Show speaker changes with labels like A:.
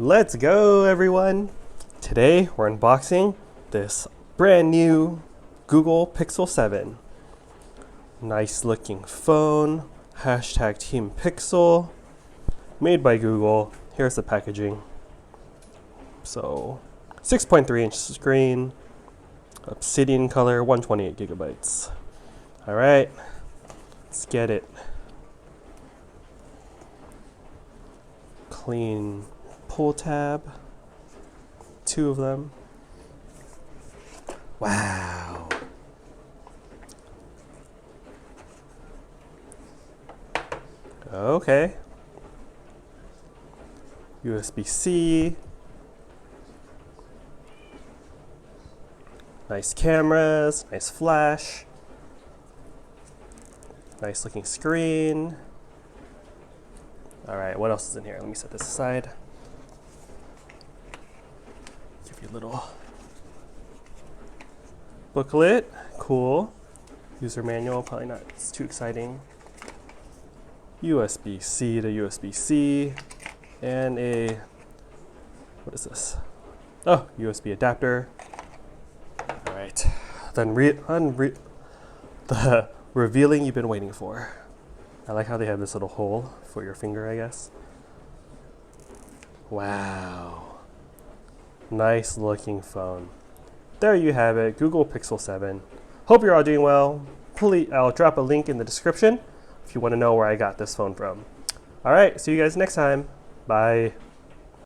A: Let's go, everyone! Today we're unboxing this brand new Google Pixel 7. Nice looking phone, hashtag Team Pixel, made by Google. Here's the packaging. So, 6.3-inch screen, obsidian color, 128 gigabytes. Alright, let's get it. Clean pull tab, 2 of them. Wow. Okay. USB-C. Nice cameras, nice flash. Nice looking screen. Alright, what else is in here? Let me set this aside. Give you a little booklet. Cool. User manual, probably not too exciting. USB-C to USB-C. And a, what is this? Oh, USB adapter. Alright. Then the revealing you've been waiting for. I like how they have this little hole for your finger, I guess. Wow. Nice looking phone. There you have it, Google Pixel 7. Hope you're all doing well. Please, I'll drop a link in the description if you want to know where I got this phone from. All right, see you guys next time. Bye.